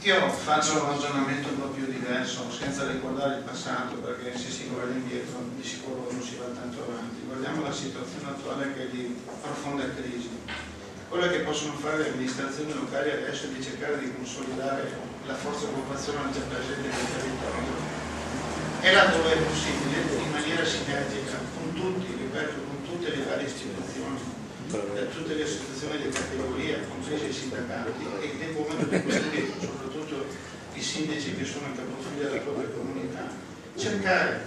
Io faccio un ragionamento un po' più diverso, senza ricordare il passato, perché se si guarda indietro di sicuro non si va tanto avanti. Guardiamo la situazione attuale che è di profonda crisi. Quello che possono fare le amministrazioni locali adesso è di cercare di consolidare la forza occupazionale già presente nel territorio e laddove è possibile in maniera sinergica con tutti, ripeto, con tutte le varie istituzioni, tutte le associazioni di categoria, compresi i sindacati, e nel momento di questi, soprattutto i sindaci che sono i capofili della propria comunità, cercare,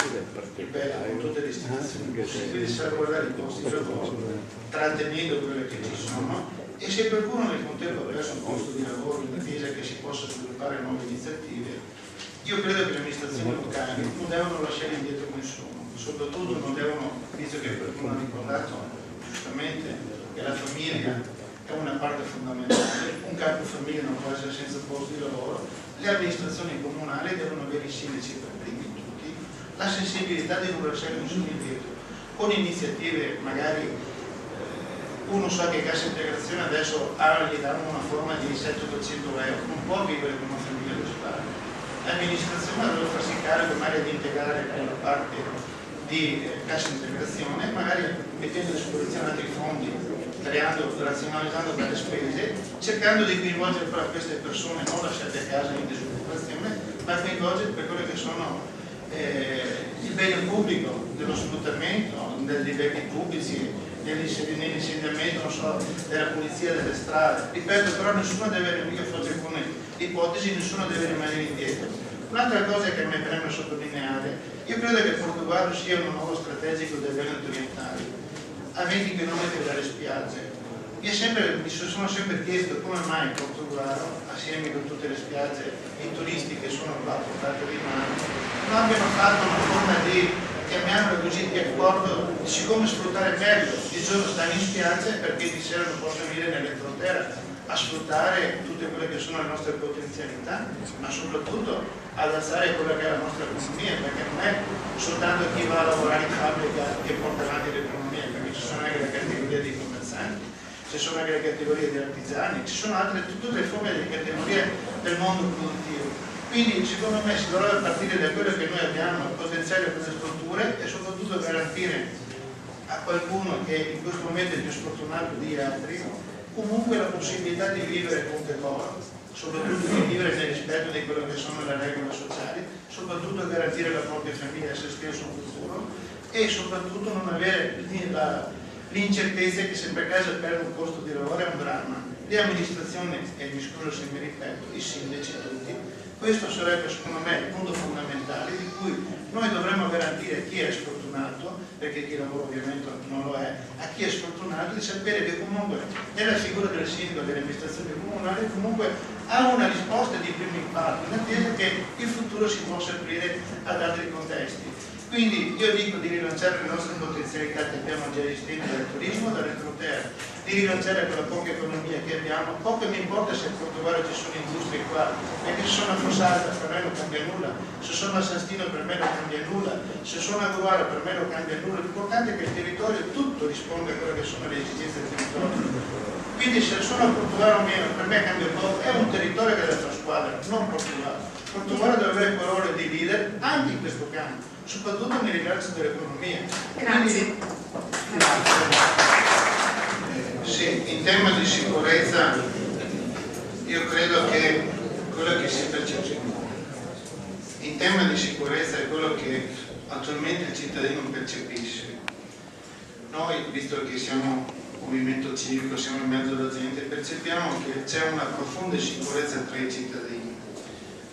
ripeto, con tutte le istituzioni possibili, di salvaguardare i posti di lavoro, trattenendo quelle che ci sono, e se qualcuno nel contempo avesse un posto di lavoro in attesa che si possa sviluppare nuove iniziative, io credo che le amministrazioni locali non devono lasciare indietro nessuno, soprattutto non devono, visto che qualcuno ha ricordato giustamente che la famiglia è una parte fondamentale, un capofamiglia non può essere senza posto di lavoro, le amministrazioni comunali devono avere i sindaci per primi tutti, la sensibilità di non lasciare nessuno indietro, con iniziative magari. Uno sa che cassa integrazione adesso gli danno una forma di 700-800 euro, non può vivere con una famiglia da sparo. L'amministrazione deve farsi carico magari di integrare quella parte di cassa integrazione, magari mettendo a disposizione altri fondi, razionalizzando per le spese, cercando di coinvolgere però queste persone, non lasciate a casa in disoccupazione, ma coinvolgere per quello che sono il bene pubblico, dello sfruttamento, dei beni pubblici, nell'insegnamento, non so, della pulizia delle strade. Ripeto, però nessuno deve, io faccio alcune ipotesi, nessuno deve rimanere indietro. Un'altra cosa che mi preme sottolineare, io credo che il Portogallo sia un nuovo strategico del Veneto orientale, a 20 km dalle spiagge. Mi sono sempre chiesto come mai il Portogallo, assieme con tutte le spiagge e i turisti che sono qua a portata di mano, non abbiano fatto una forma di, chiamiamolo così, di accordo di siccome sfruttare meglio. Di giorno stanno in spiaggia perché di sera non possono venire nell'entroterra a sfruttare tutte quelle che sono le nostre potenzialità, ma soprattutto ad alzare quella che è la nostra economia, perché non è soltanto chi va a lavorare in fabbrica che porta avanti l'economia, perché ci sono anche le categorie di commercianti, ci sono anche le categorie di artigiani, ci sono altre, tutte le forme di categorie del mondo produttivo. Quindi secondo me si dovrebbe partire da quello che noi abbiamo, potenziare queste strutture e soprattutto garantire a qualcuno che in questo momento è più sfortunato di altri comunque la possibilità di vivere con decoro, soprattutto di vivere nel rispetto di quello che sono le regole sociali, soprattutto garantire la propria famiglia, a se stesso un futuro e soprattutto non avere l'incertezza che se per caso perde un posto di lavoro è un dramma. Le amministrazioni, e mi scuso se mi ripeto, i sindaci tutti, questo sarebbe secondo me il punto fondamentale di cui noi dovremmo garantire a chi è sfortunato, perché chi lavora ovviamente non lo è, a chi è sfortunato di sapere che comunque nella figura del sindaco delle amministrazioni comunali comunque ha una risposta di primo impatto, in attesa che il futuro si possa aprire ad altri contesti. Quindi io dico di rilanciare le nostre potenzialità che abbiamo già esistenti dal turismo, dall'entroterra, di rilanciare quella poca economia che abbiamo. Poco mi importa se a Portogallo ci sono industrie qua, perché se sono a Fossata per me non cambia nulla, se sono a San Stino per me non cambia nulla, se sono a Guara per me non cambia nulla. L'importante è che il territorio tutto risponde a quelle che sono le esigenze del territorio. Quindi se sono a Portogallo o meno, per me cambia poco, è un territorio che deve fare squadra, non Portogallo. Portogallo deve avere quel ruolo di leader anche in questo campo, soprattutto nei ragazzi dell'economia. Grazie. Sì, in tema di sicurezza io credo che quello che si percepisce in tema di sicurezza è quello che attualmente il cittadino percepisce. Noi, visto che siamo un movimento civico, siamo in mezzo alla gente, percepiamo che c'è una profonda insicurezza tra i cittadini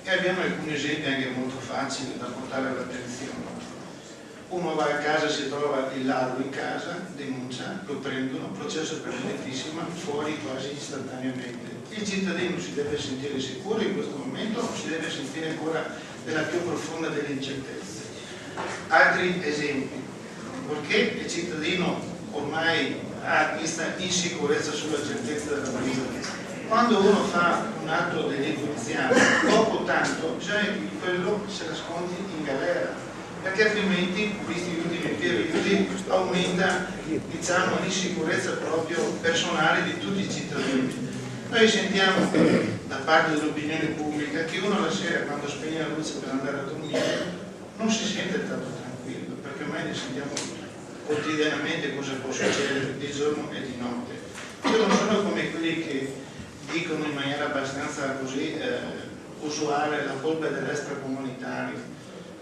e abbiamo alcuni esempi anche molto facili da portare all'attenzione. Uno va a casa, si trova il ladro in casa, denuncia, lo prendono, processo penalitissimo, fuori quasi istantaneamente. Il cittadino si deve sentire sicuro in questo momento o si deve sentire ancora nella più profonda delle incertezze. Altri esempi, perché il cittadino ormai ha questa insicurezza sulla certezza della vita. Quando uno fa un atto delinquenziale, dopo tanto bisogna che quello se nascondi in galera, perché altrimenti, visti gli ultimi periodi, aumenta, diciamo, l'insicurezza proprio personale di tutti i cittadini. Noi sentiamo da parte dell'opinione pubblica che uno la sera, quando spegne la luce per andare a dormire, non si sente tanto tranquillo, perché ormai ne sentiamo quotidianamente cosa può succedere di giorno e di notte. Io non sono come quelli che dicono in maniera abbastanza così usuale la colpa dell'extracomunitario,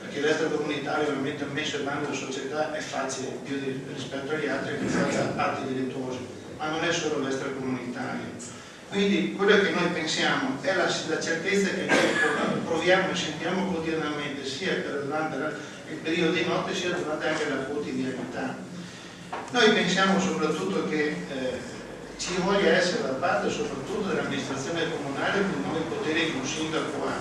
perché l'extracomunitario ovviamente messo in mano della società è facile più rispetto agli altri che faccia atti delittuosi, ma non è solo l'extracomunitario. Quindi quello che noi pensiamo è la certezza che noi proviamo e sentiamo quotidianamente, sia durante il periodo di notte sia durante anche la quotidianità. Noi pensiamo soprattutto che ci voglia essere da parte soprattutto dell'amministrazione comunale con i nuovi poteri che un sindaco ha,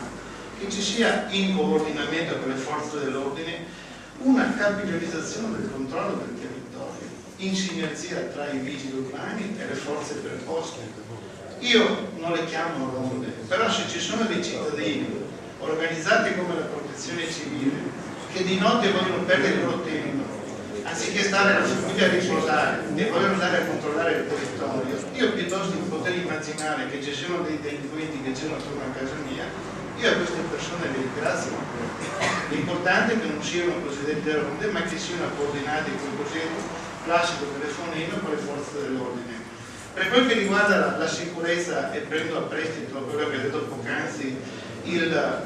che ci sia in coordinamento con le forze dell'ordine una capitalizzazione del controllo del territorio, in sinergia tra i vigili urbani e le forze preposte. Io non le chiamo ronde, però se ci sono dei cittadini organizzati come la protezione civile che di notte vogliono perdere il loro tempo, anziché stare alla famiglia a riposare e vogliono andare a controllare il territorio, io piuttosto di poter immaginare che ci siano dei delinquenti che girano attorno a casa mia, io a queste persone le ringrazio. L'importante è che non siano cosiddette ronde, ma che siano coordinati con il cosiddetto classico telefonino con le forze dell'ordine. Per quel che riguarda la sicurezza, e prendo a prestito quello che ha detto poc'anzi il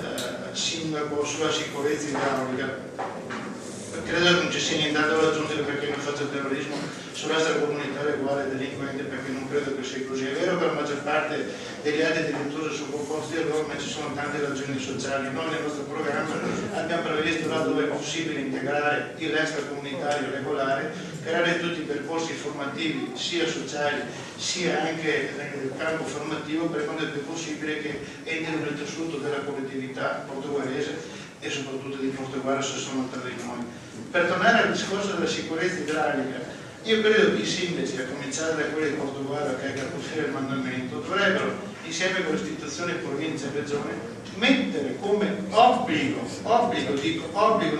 sindaco sulla sicurezza idraulica, credo che non ci sia nient'altro da aggiungere, perché non faccio terrorismo sull'extracomunitario uguale ai delinquenti, perché non credo che sia così. È vero che la maggior parte degli atti delittuosi sono composti da loro, ma ci sono tante ragioni sociali. Noi nel nostro programma abbiamo previsto, là dove è possibile, integrare l'extracomunitario regolare, creare tutti i percorsi formativi sia sociali sia anche nel campo formativo, per quanto è più possibile che entrino nel tessuto della collettività portoghese e soprattutto di Portogallo se sono tra di noi. Per tornare al discorso della sicurezza idraulica, io credo che i sindaci, a cominciare da quelli di Portogallo che hanno capito il mandamento, dovrebbero, insieme con le istituzioni provincia e regione, mettere come obbligo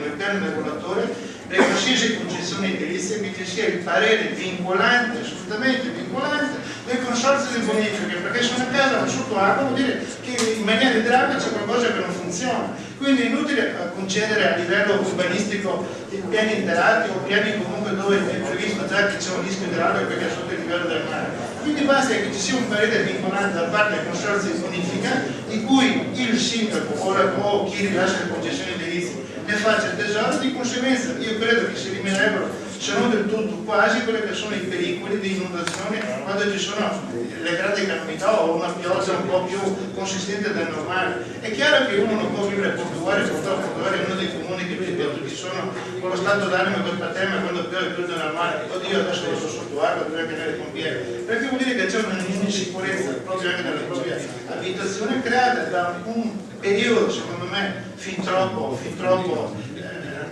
nel piano regolatore le qualsiasi concessioni edilizie che ci sia il parere vincolante, assolutamente vincolante, del consorzio di bonifiche, perché se una casa va sotto acqua vuol dire che in maniera idraulica c'è qualcosa che non funziona. Quindi è inutile concedere a livello urbanistico piani interati o piani comunque dove è previsto già che c'è un rischio idraulico perché è sotto il livello del mare. Quindi basta che ci sia un parere vincolante da parte del consorzio di bonifica di cui il sindaco o chi rilascia le concessioni edilizie ne faccia tesoro. Di conseguenza io credo che si eliminerebbero, se non del tutto quasi, quelli che sono i pericoli di inondazione quando ci sono le grandi calamità o una pioggia un po' più consistente del normale. È chiaro che uno non può vivere a Portogallo, purtroppo Portogallo è uno dei comuni che più di tutti sono con lo stato d'animo e col patema quando piove più del normale. Oddio, adesso vado sotto acqua, dovrei tenere i pompieri, perché vuol dire che c'è un'insicurezza proprio anche nella propria abitazione creata da un periodo, secondo me, fin troppo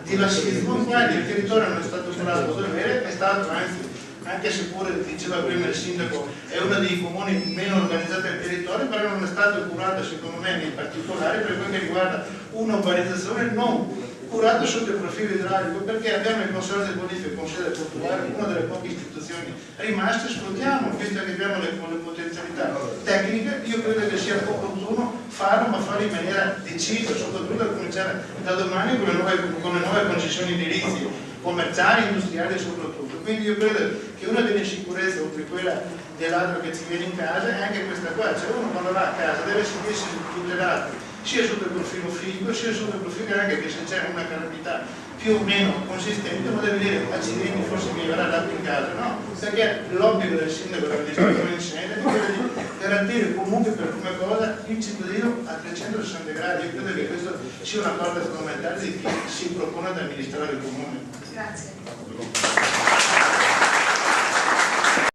di lassismo, in quanto il territorio non è stato curato dove è stato, anche se pure diceva prima il sindaco, è uno dei comuni meno organizzati del territorio, però non è stato curato secondo me nei particolari per quel che riguarda un'urbanizzazione non curato sotto il profilo idraulico, perché abbiamo il consorzio di bonifica con sede a Portogallo, una delle poche istituzioni rimaste. Sfruttiamo, visto che abbiamo le potenzialità tecniche, io credo che sia opportuno farlo, ma farlo in maniera decisa, soprattutto a cominciare da domani con le nuove concessioni edilizie, commerciali, industriali soprattutto. Quindi io credo che una delle insicurezze, oltre a quella dell'altro che ci viene in casa, è anche questa qua, cioè uno quando va a casa deve sentirsi tutelato sia sotto il profilo fisico sia sotto il profilo anche che se c'è una calamità più o meno consistente non deve dire accidenti, forse mi verrà dato in casa, no? Perché l'obbligo del sindaco dell'amministratore in sede è quello di garantire comunque per prima cosa il cittadino a 360 gradi. Io credo che questo sia una parte fondamentale di chi si propone ad amministrare il comune. Grazie.